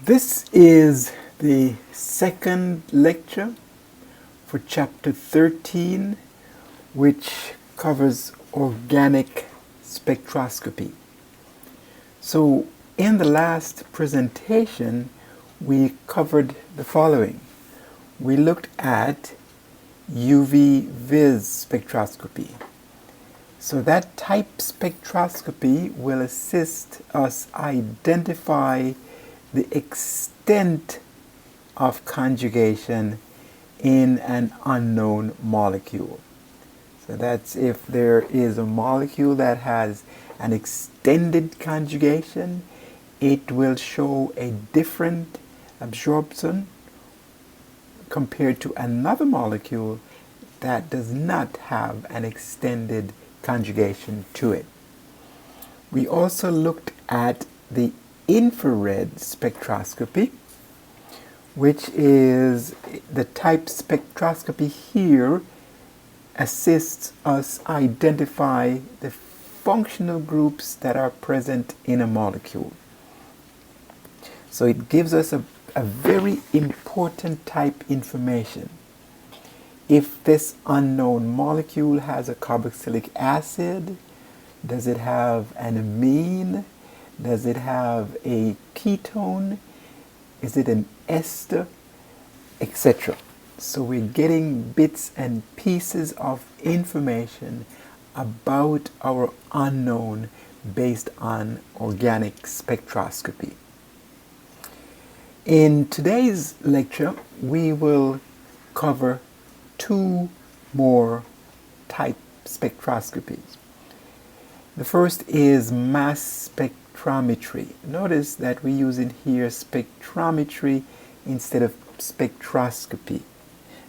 This is the second lecture for chapter 13, which covers organic spectroscopy. So in the last presentation, we covered the following. We looked at UV-vis spectroscopy. So that type spectroscopy will assist us identify the extent of conjugation in an unknown molecule. So that's if there is a molecule that has an extended conjugation, it will show a different absorption compared to another molecule that does not have an extended conjugation to it. We also looked at the infrared spectroscopy, which is the type spectroscopy here assists us identify the functional groups that are present in a molecule. So it gives us a very important type information. If this unknown molecule has a carboxylic acid, does it have an amine? Does it have a ketone? Is it an ester? Etc. So we're getting bits and pieces of information about our unknown based on organic spectroscopy. In today's lecture, we will cover two more type spectroscopies. The first is mass spectrometry. Notice that we're using here spectrometry instead of spectroscopy,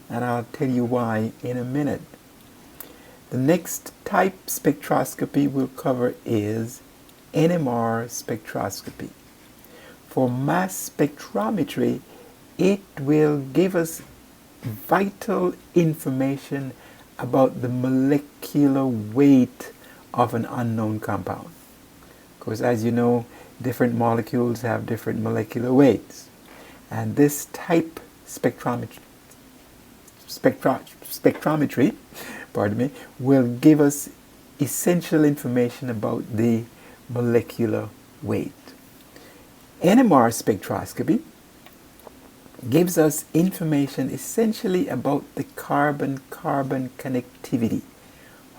and I'll tell you why in a minute. The next type spectroscopy we'll cover is NMR spectroscopy. For mass spectrometry, it will give us vital information about the molecular weight of an unknown compound. Of course, as you know, different molecules have different molecular weights. And this type spectrometry will give us essential information about the molecular weight. NMR spectroscopy gives us information essentially about the carbon-carbon connectivity.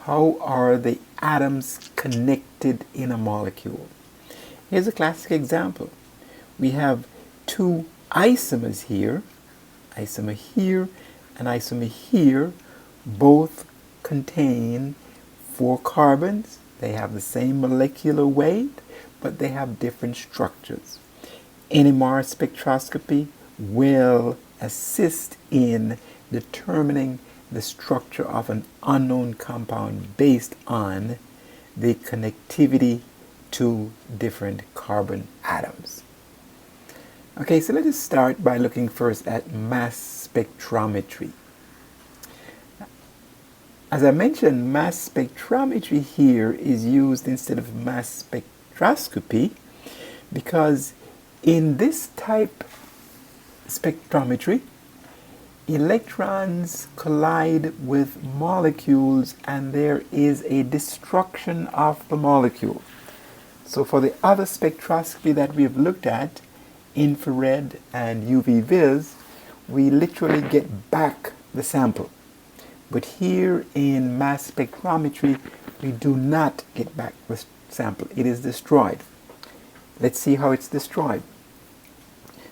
How are the atoms connected in a molecule? Here's a classic example. We have two isomers here, isomer here and isomer here, both contain 4 carbons. They have the same molecular weight, but they have different structures. NMR spectroscopy will assist in determining the structure of an unknown compound based on the connectivity to different carbon atoms. Okay, so let us start by looking first at mass spectrometry. As I mentioned, mass spectrometry here is used instead of mass spectroscopy because in this type spectrometry, electrons collide with molecules and there is a destruction of the molecule. So for the other spectroscopy that we've looked at, infrared and UV-vis, we literally get back the sample. But here in mass spectrometry, we do not get back the sample. It is destroyed. Let's see how it's destroyed.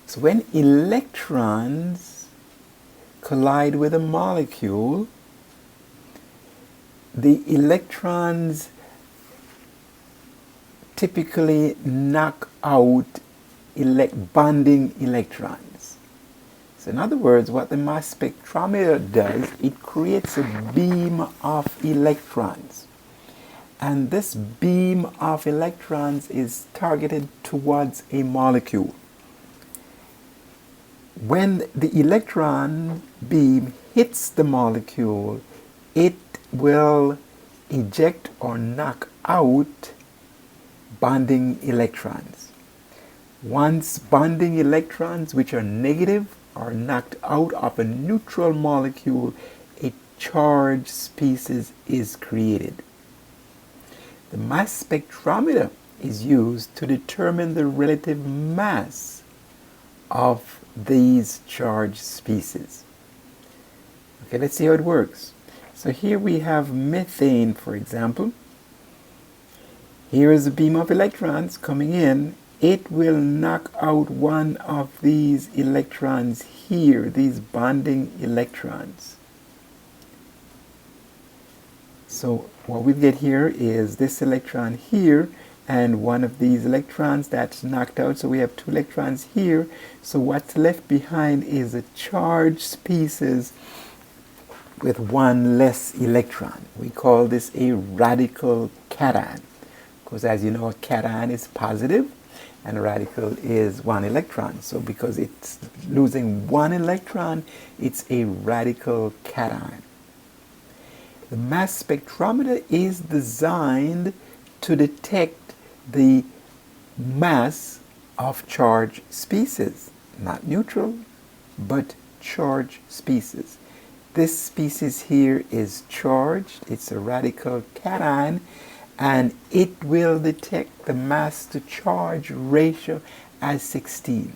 So when electrons collide with a molecule, the electrons typically knock out bonding electrons. So in other words, what the mass spectrometer does, it creates a beam of electrons. And this beam of electrons is targeted towards a molecule. When the electron beam hits the molecule, it will eject or knock out bonding electrons. Once bonding electrons, which are negative, are knocked out of a neutral molecule, a charged species is created. The mass spectrometer is used to determine the relative mass of these charged species. Okay, let's see how it works. So here we have methane, for example. Here is a beam of electrons coming in. It will knock out one of these electrons here, these bonding electrons. So what we get here is this electron here and one of these electrons that's knocked out. So we have two electrons here. So what's left behind is a charged species with one less electron. We call this a radical cation, because as you know, a cation is positive and a radical is one electron. So because it's losing one electron, it's a radical cation. The mass spectrometer is designed to detect the mass of charged species, not neutral, but charged species. This species here is charged, it's a radical cation, and it will detect the mass to charge ratio as 16,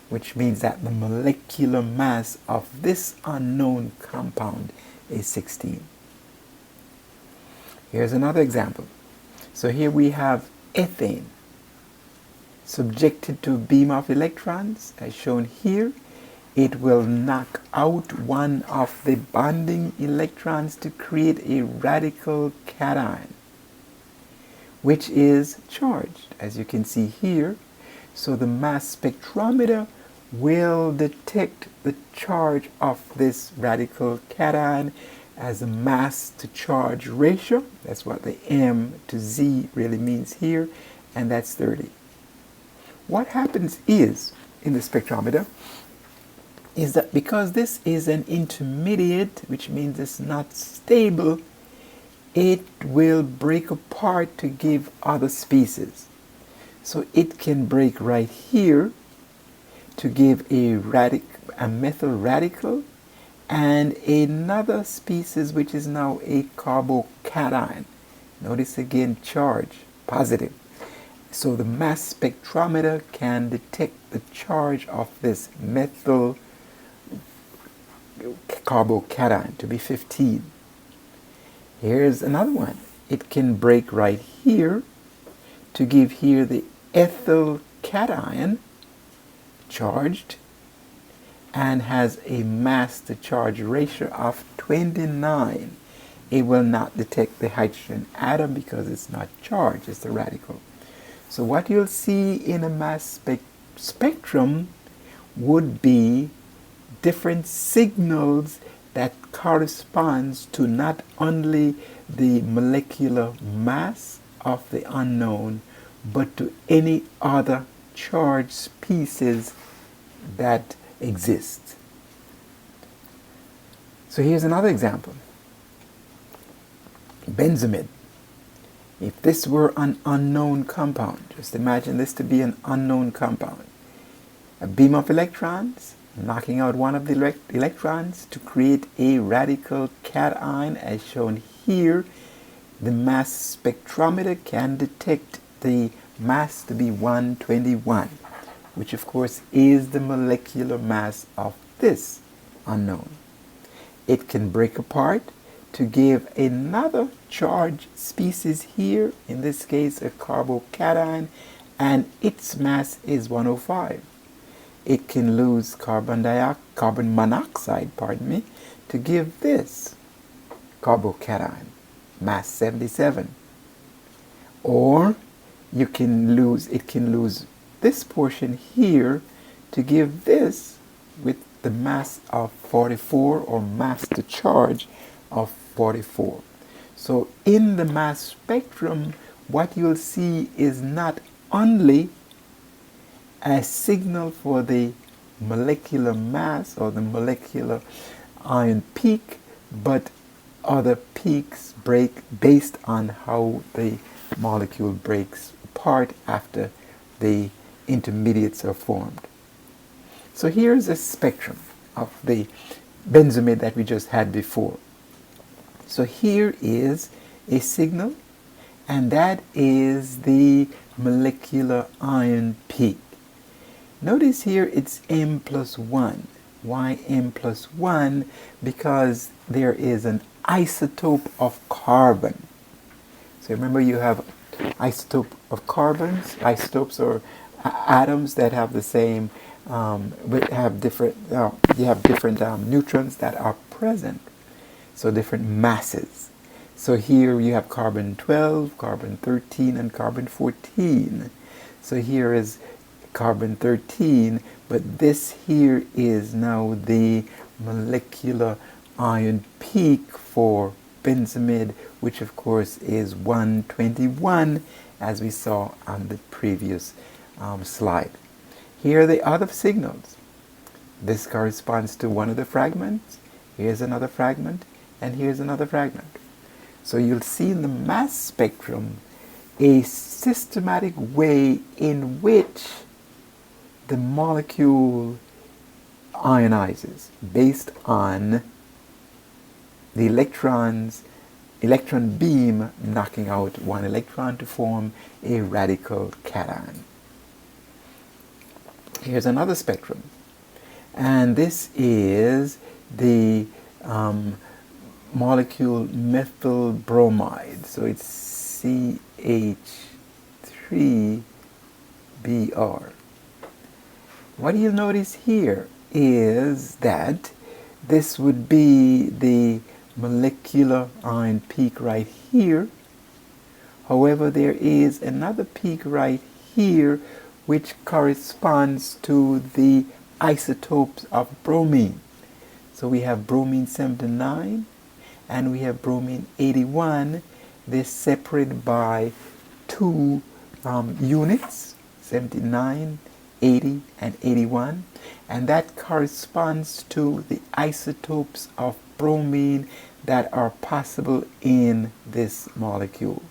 which means that the molecular mass of this unknown compound is 16. Here's another example. So here we have ethane subjected to a beam of electrons as shown here. It will knock out one of the bonding electrons to create a radical cation, which is charged, as you can see here. So the mass spectrometer will detect the charge of this radical cation as a mass to charge ratio. That's what the M to Z really means here, and that's 30. What happens is, in the spectrometer, is that because this is an intermediate, which means it's not stable, it will break apart to give other species. So it can break right here to give a methyl radical and another species which is now a carbocation. Notice again, charge, positive. So the mass spectrometer can detect the charge of this methyl carbocation to be 15. Here's another one. It can break right here to give here the ethyl cation, charged, and has a mass to charge ratio of 29. It will not detect the hydrogen atom because it's not charged, it's a radical. So what you'll see in a mass spectrum would be different signals that corresponds to not only the molecular mass of the unknown, but to any other charged species that exists. So here's another example. Benzamide. If this were an unknown compound, just imagine this to be an unknown compound. A beam of electrons knocking out one of the electrons to create a radical cation as shown here. The mass spectrometer can detect the mass to be 121, which of course is the molecular mass of this unknown. It can break apart to give another charged species here, in this case a carbocation, and its mass is 105. It can lose carbon monoxide, to give this carbocation, mass 77. Or it can lose this portion here to give this with the mass of 44, or mass to charge of 44. So in the mass spectrum, what you'll see is not only a signal for the molecular mass or the molecular ion peak, but other peaks break based on how the molecule breaks apart after the intermediates are formed. So here's a spectrum of the benzamide that we just had before. So here is a signal, and that is the molecular ion peak. Notice here it's M plus 1. Why M plus 1? Because there is an isotope of carbon. So remember, you have isotope of carbons. Isotopes are atoms that have the same, have different, you have different neutrons that are present. So different masses. So here you have carbon 12, carbon 13, and carbon 14. So here is carbon 13, but this here is now the molecular ion peak for benzamide, which of course is 121, as we saw on the previous slide. Here are the other signals. This corresponds to one of the fragments. Here's another fragment, and here's another fragment. So you'll see in the mass spectrum a systematic way in which the molecule ionizes based on the electron beam knocking out one electron to form a radical cation. Here's another spectrum, and this is the molecule methyl bromide. So it's CH3Br. What you'll notice here is that this would be the molecular ion peak right here. However, there is another peak right here which corresponds to the isotopes of bromine. So we have bromine 79 and we have bromine 81. They're separated by two units, 79, 80, and 81, and that corresponds to the isotopes of bromine that are possible in this molecule.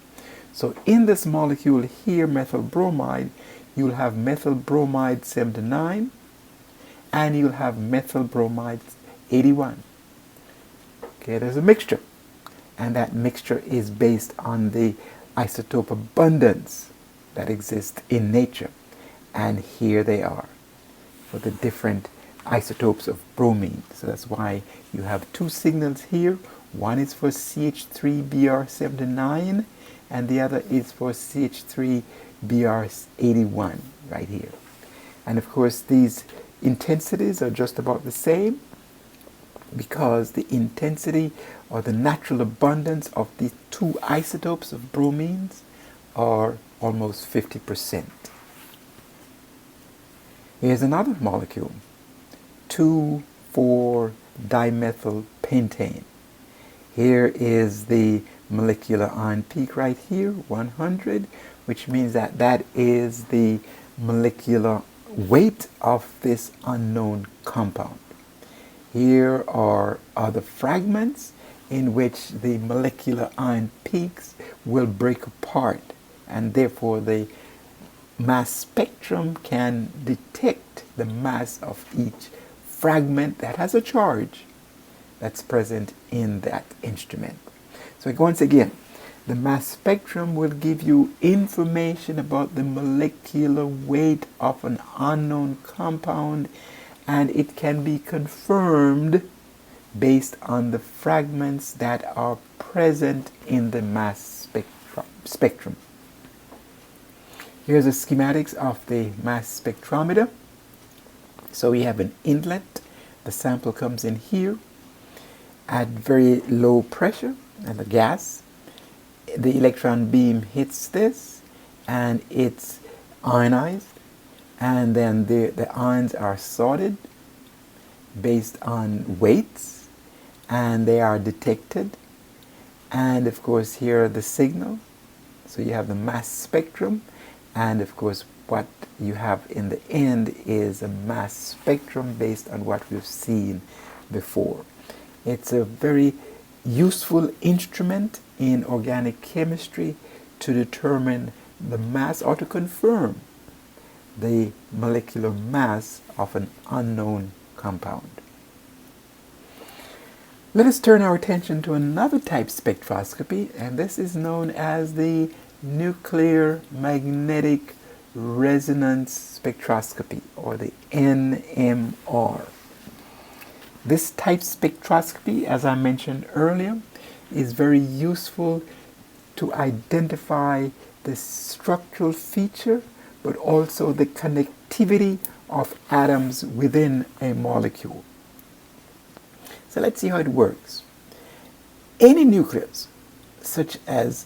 So in this molecule here, methyl bromide, you'll have methyl bromide 79 and you'll have methyl bromide 81. Okay, there's a mixture, and that mixture is based on the isotope abundance that exists in nature. And here they are for the different isotopes of bromine. So that's why you have two signals here. One is for CH3Br79 and the other is for CH3Br81 right here. And of course these intensities are just about the same, because the intensity or the natural abundance of these two isotopes of bromines are almost 50%. Here's another molecule, 2,4-dimethyl pentane. Here is the molecular ion peak right here, 100, which means that that is the molecular weight of this unknown compound. Here are other fragments in which the molecular ion peaks will break apart, and therefore the mass spectrum can detect the mass of each fragment that has a charge that's present in that instrument. So once again, the mass spectrum will give you information about the molecular weight of an unknown compound, and it can be confirmed based on the fragments that are present in the mass spectrum. Here's a schematics of the mass spectrometer. So we have an inlet. The sample comes in here at very low pressure and the gas. The electron beam hits this and it's ionized, and then the ions are sorted based on weights and they are detected. And of course here are the signal. So you have the mass spectrum, and of course what you have in the end is a mass spectrum based on what we've seen before. It's a very useful instrument in organic chemistry to determine the mass, or to confirm the molecular mass of an unknown compound. Let us turn our attention to another type spectroscopy, and this is known as the nuclear magnetic resonance spectroscopy, or the NMR. This type spectroscopy, as I mentioned earlier, is very useful to identify the structural feature, but also the connectivity of atoms within a molecule. So let's see how it works. Any nucleus, such as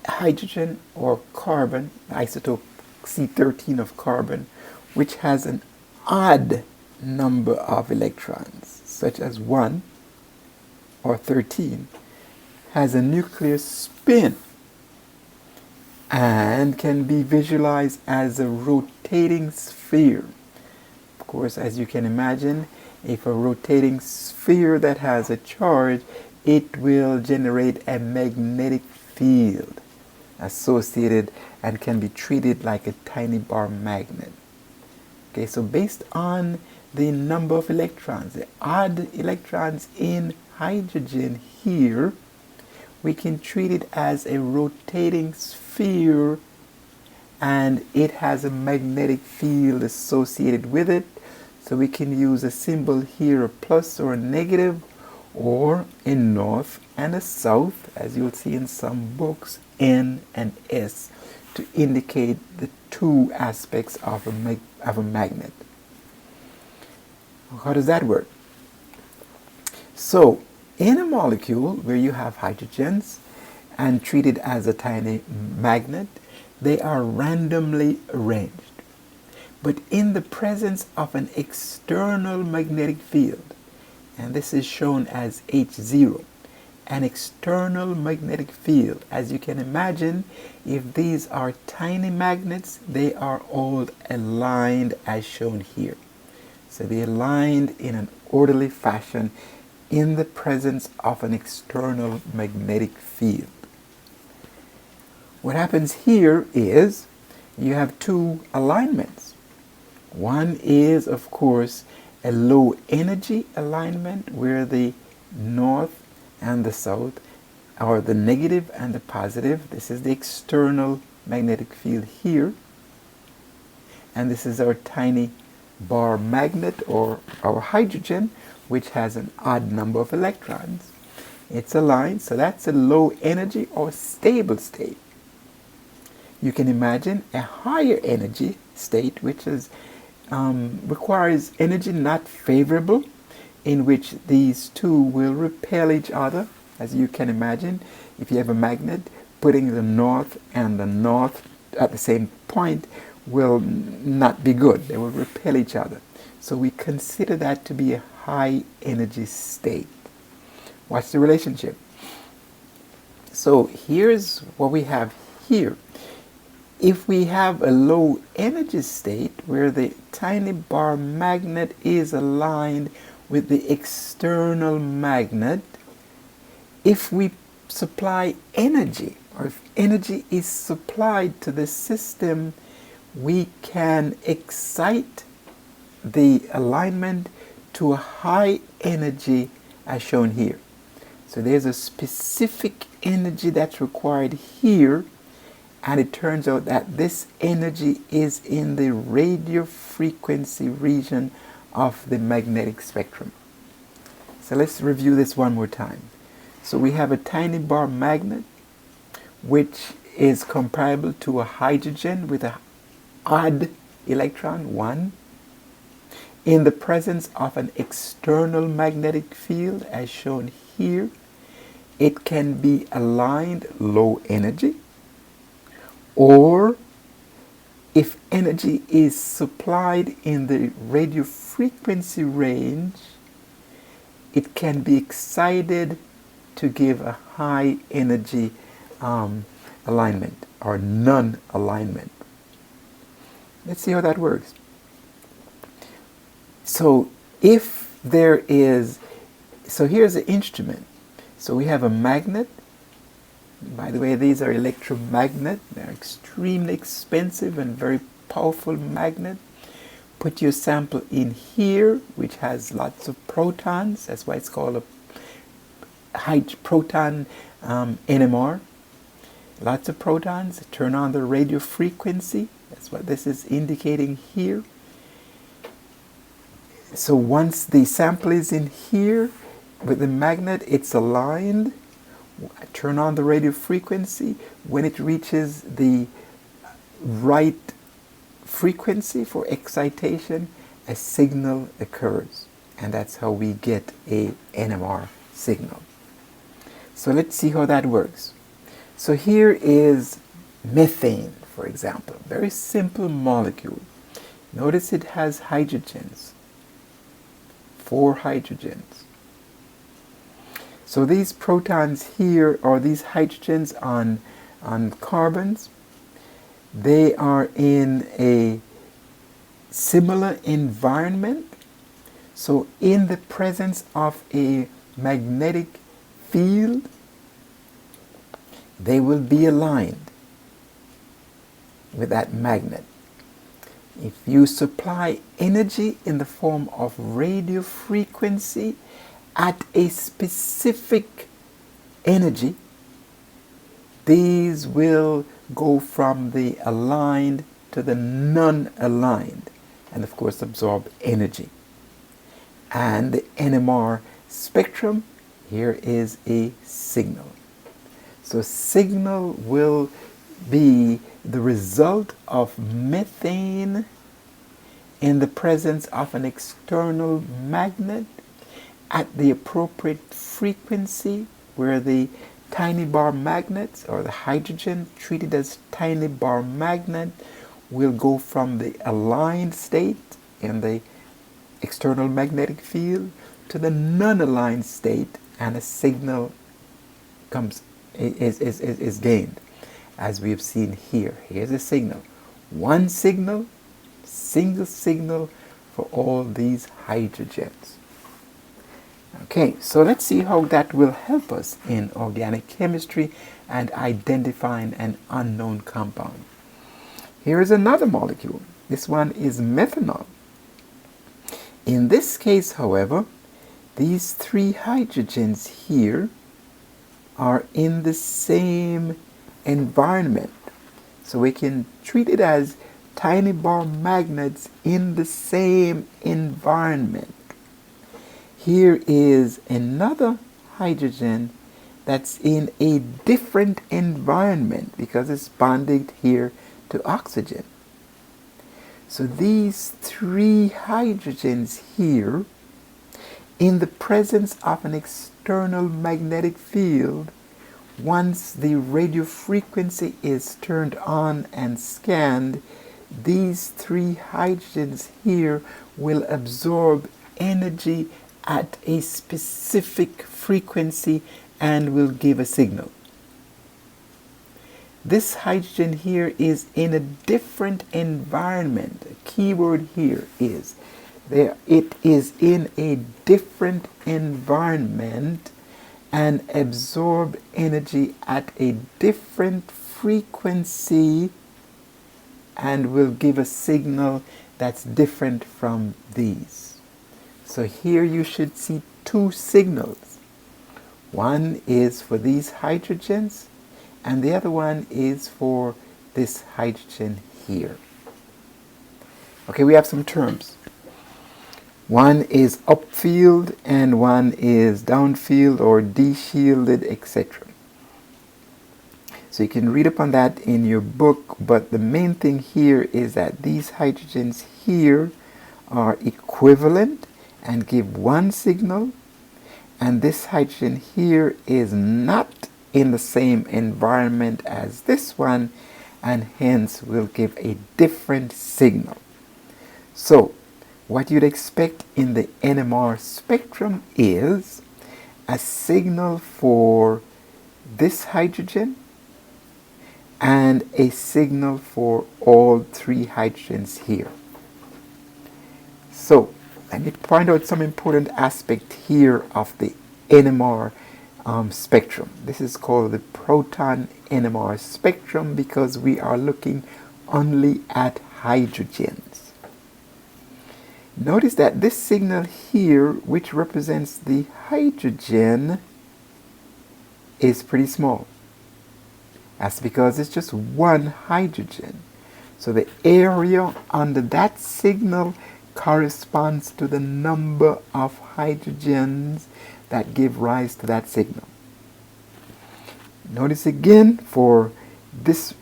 hydrogen or carbon, isotope C13 of carbon, which has an odd number of electrons, such as 1 or 13, has a nuclear spin and can be visualized as a rotating sphere. Of course, as you can imagine, if a rotating sphere that has a charge, it will generate a magnetic field associated and can be treated like a tiny bar magnet. Okay, so based on the number of electrons, the odd electrons in hydrogen here, we can treat it as a rotating sphere, and it has a magnetic field associated with it. So we can use a symbol here, a plus or a negative, or a north and a south, as you'll see in some books, N and S, to indicate the two aspects of a magnet. How does that work? So, in a molecule where you have hydrogens and treated as a tiny magnet, they are randomly arranged. But in the presence of an external magnetic field, and this is shown as H0, an external magnetic field, as you can imagine, if these are tiny magnets, they are all aligned as shown here. So they are aligned in an orderly fashion in the presence of an external magnetic field. What happens here is you have two alignments. One is, of course, a low energy alignment where the north and the south are the negative and the positive. This is the external magnetic field here. And this is our tiny bar magnet, or our hydrogen, which has an odd number of electrons. It's aligned, so that's a low energy or stable state. You can imagine a higher energy state, which is requires energy not favorable, in which these two will repel each other. As you can imagine, if you have a magnet, putting the north and the north at the same point will not be good. They will repel each other. So we consider that to be a high energy state. Watch the relationship. So here's what we have here. If we have a low energy state where the tiny bar magnet is aligned with the external magnet, if we supply energy, or if energy is supplied to the system, we can excite the alignment to a high energy as shown here. So there's a specific energy that's required here, and it turns out that this energy is in the radio frequency region of the magnetic spectrum. So let's review this one more time. So we have a tiny bar magnet, which is comparable to a hydrogen with an odd electron, 1, in the presence of an external magnetic field as shown here. It can be aligned low energy, or if energy is supplied in the radio frequency range, it can be excited to give a high energy alignment or non-alignment. Let's see how that works. So if there is, so here's the instrument. So we have a magnet. By the way, these are electromagnet. They're extremely expensive and very powerful magnet. Put your sample in here, which has lots of protons. That's why it's called a high proton NMR. Lots of protons. Turn on the radio frequency. That's what this is indicating here. So once the sample is in here with the magnet, it's aligned. Turn on the radio frequency. When it reaches the right frequency for excitation, a signal occurs. And that's how we get a NMR signal. So let's see how that works. So here is methane, for example. Very simple molecule. Notice it has hydrogens. 4 hydrogens. So these protons here, or these hydrogens on carbons, they are in a similar environment. So in the presence of a magnetic field, they will be aligned with that magnet. If you supply energy in the form of radio frequency at a specific energy, these will go from the aligned to the non-aligned, and of course absorb energy. And the NMR spectrum, here is a signal. So signal will be the result of methane in the presence of an external magnet at the appropriate frequency, where the tiny bar magnets, or the hydrogen treated as tiny bar magnet, will go from the aligned state in the external magnetic field to the non-aligned state, and a signal is gained, as we have seen here. Here's a signal. One signal, single signal for all these hydrogens. Okay, so let's see how that will help us in organic chemistry and identifying an unknown compound. Here is another molecule. This one is methanol. In this case, however, these 3 hydrogens here are in the same environment. So we can treat it as tiny bar magnets in the same environment. Here is another hydrogen that's in a different environment because it's bonded here to oxygen. So these 3 hydrogens here, in the presence of an external magnetic field, once the radio frequency is turned on and scanned, these 3 hydrogens here will absorb energy at a specific frequency and will give a signal. This hydrogen here is in a different environment. The key word here is there. It is in a different environment and absorb energy at a different frequency and will give a signal that's different from these. So here you should see 2 signals. One is for these hydrogens, and the other one is for this hydrogen here. Okay, we have some terms. One is upfield and one is downfield or de-shielded, etc. So you can read up on that in your book, but the main thing here is that these hydrogens here are equivalent and give one signal, and this hydrogen here is not in the same environment as this one, and hence will give a different signal. So what you'd expect in the NMR spectrum is a signal for this hydrogen and a signal for all 3 hydrogens here. So let me point out some important aspect here of the NMR spectrum. This is called the proton NMR spectrum because we are looking only at hydrogens. Notice that this signal here, which represents the hydrogen, is pretty small. That's because it's just one hydrogen. So the area under that signal corresponds to the number of hydrogens that give rise to that signal. Notice again for this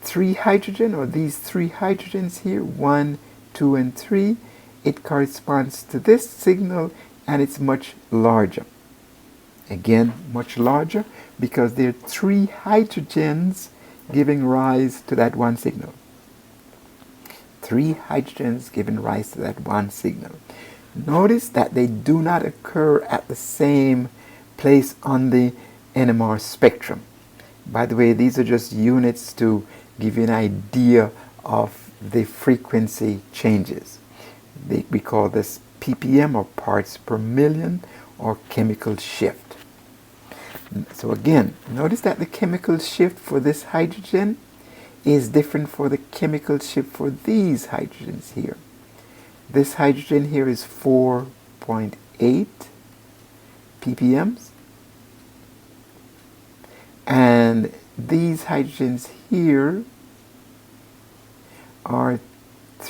3 hydrogen, or these 3 hydrogens here, 1, 2, and 3, it corresponds to this signal, and it's much larger. Again, much larger because there are 3 hydrogens giving rise to that one signal. 3 hydrogens giving rise to that one signal. Notice that they do not occur at the same place on the NMR spectrum. By the way, these are just units to give you an idea of the frequency changes. We call this ppm, or parts per million, or chemical shift. So again, notice that the chemical shift for this hydrogen is different for the chemical shift for these hydrogens here. This hydrogen here is 4.8 ppms, and these hydrogens here are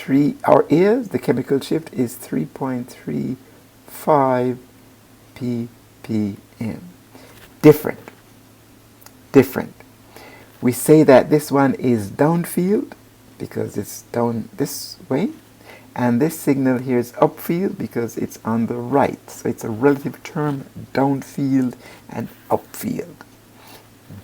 the chemical shift is 3.35 ppm. Different. We say that this one is downfield because it's down this way, and this signal here is upfield because it's on the right. So it's a relative term, downfield and upfield.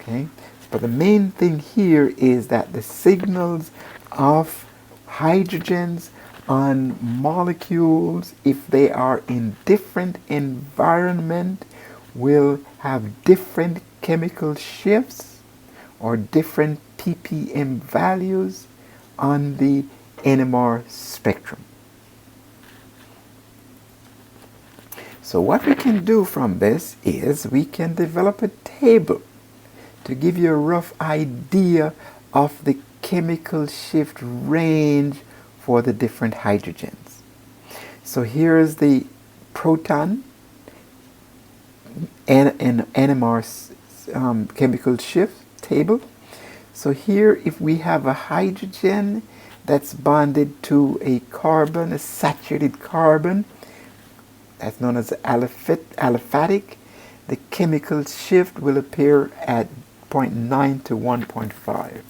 Okay, but the main thing here is that the signals of hydrogens on molecules, if they are in different environment, will have different chemical shifts or different ppm values on the NMR spectrum. So what we can do from this is we can develop a table to give you a rough idea of the chemical shift range for the different hydrogens. So here is the proton and NMR chemical shift table. So here, if we have a hydrogen that's bonded to a carbon, a saturated carbon, that's known as aliphatic, the chemical shift will appear at 0.9 to 1.5.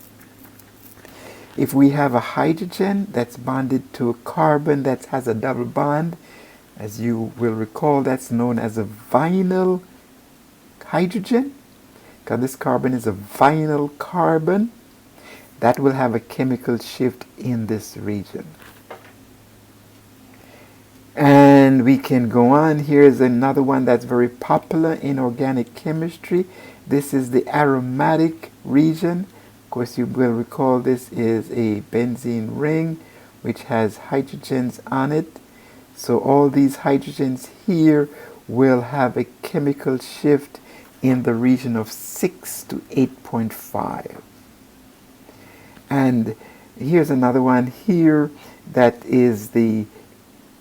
If we have a hydrogen that's bonded to a carbon that has a double bond, as you will recall, that's known as a vinyl hydrogen, because this carbon is a vinyl carbon, that will have a chemical shift in this region. And we can go on. Here's another one that's very popular in organic chemistry. This is the aromatic region. Of course, you will recall this is a benzene ring which has hydrogens on it. So all these hydrogens here will have a chemical shift in the region of 6 to 8.5. And here's another one here that is the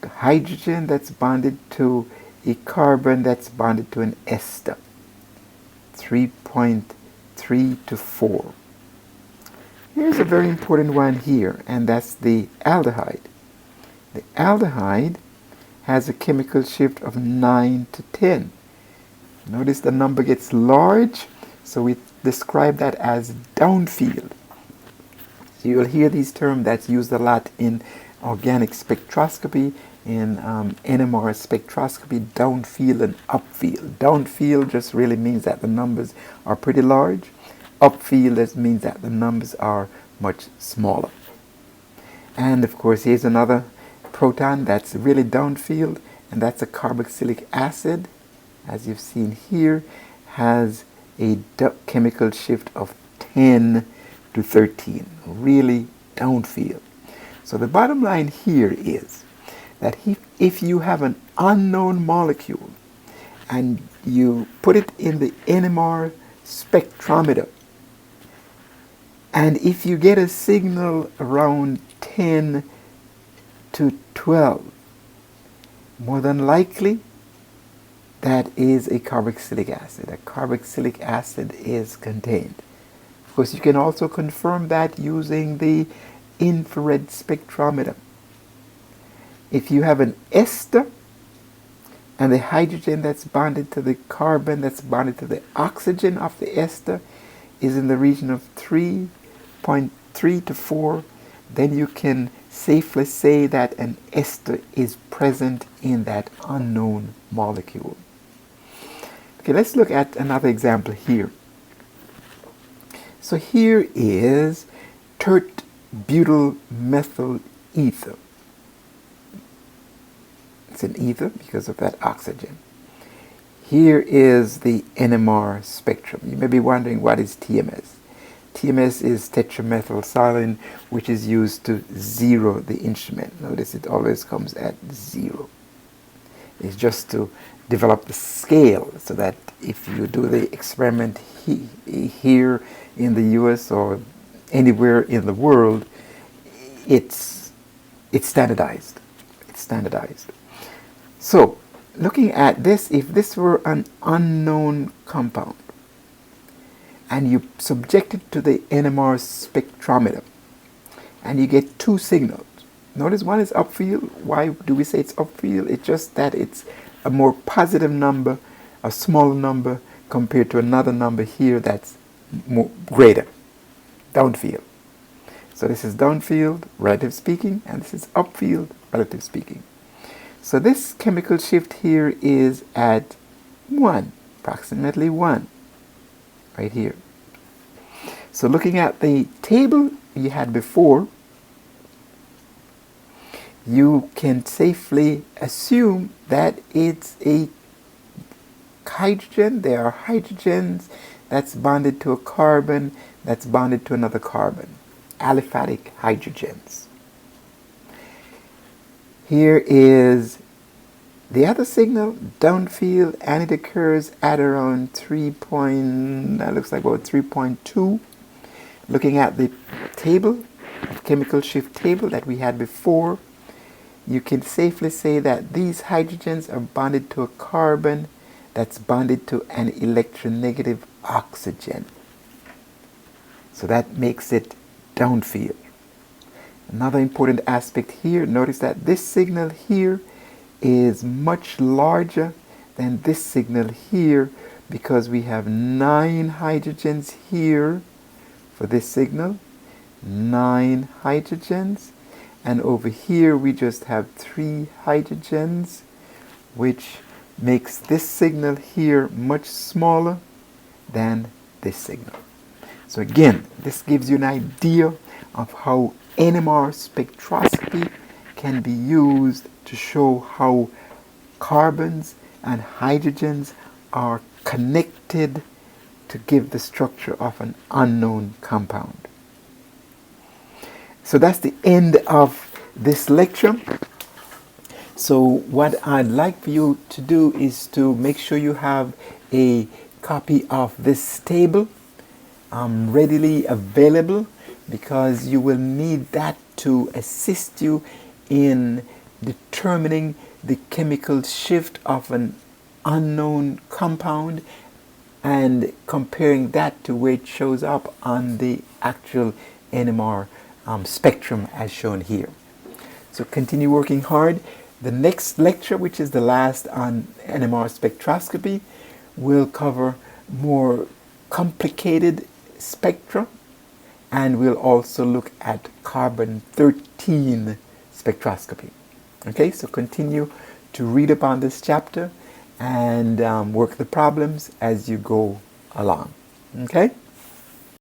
hydrogen that's bonded to a carbon that's bonded to an ester, 3.3 to 4. Here's a very important one here, and that's the aldehyde. The aldehyde has a chemical shift of 9 to 10. Notice the number gets large, so we describe that as downfield. So you'll hear these terms that's used a lot in organic spectroscopy, in NMR spectroscopy, downfield and upfield. Downfield just really means that the numbers are pretty large. Upfield just means that the numbers are much smaller. And of course, here's another proton that's really downfield, and that's a carboxylic acid. As you've seen here, has a chemical shift of 10 to 13, really downfield. So the bottom line here is that if you have an unknown molecule and you put it in the NMR spectrometer, And if you get a signal around 10 to 12, more than likely that is a carboxylic acid. A carboxylic acid is contained. Of course, you can also confirm that using the infrared spectrometer. If you have an ester and the hydrogen that's bonded to the carbon that's bonded to the oxygen of the ester is in the region of 3.3 to 4, then you can safely say that an ester is present in that unknown molecule. Okay, let's look at another example here. So here is tert-butyl methyl ether. It's an ether because of that oxygen. Here is the NMR spectrum. You may be wondering, what is TMS? TMS is tetramethylsilane, which is used to zero the instrument. Notice it always comes at 0. It's just to develop the scale so that if you do the experiment here in the US or anywhere in the world, it's standardized. It's standardized. So, looking at this, if this were an unknown compound and you subject it to the NMR spectrometer and you get two signals. Notice one is upfield. Why do we say it's upfield? It's just that it's a more positive number, a smaller number compared to another number here that's more greater, downfield. So this is downfield, relative speaking, and this is upfield, relative speaking. So this chemical shift here is at 1, approximately 1, right here. So looking at the table you had before, you can safely assume that it's a hydrogen. There are hydrogens that's bonded to a carbon that's bonded to another carbon, aliphatic hydrogens. Here is the other signal, downfield, and it occurs at around 3.2. Looking at the table, chemical shift table that we had before, you can safely say that these hydrogens are bonded to a carbon that's bonded to an electronegative oxygen. So that makes it downfield. Another important aspect here, notice that this signal here is much larger than this signal here because we have 9 hydrogens here for this signal, 9 hydrogens, and over here we just have 3 hydrogens, which makes this signal here much smaller than this signal. So again, this gives you an idea of how NMR spectroscopy can be used to show how carbons and hydrogens are connected to give the structure of an unknown compound. So that's the end of this lecture. So what I'd like for you to do is to make sure you have a copy of this table readily available, because you will need that to assist you in determining the chemical shift of an unknown compound and comparing that to where it shows up on the actual NMR spectrum as shown here. So continue working hard. The next lecture, which is the last on NMR spectroscopy, will cover more complicated spectra, and we'll also look at carbon-13 spectroscopy. Okay, so continue to read upon this chapter and work the problems as you go along. Okay?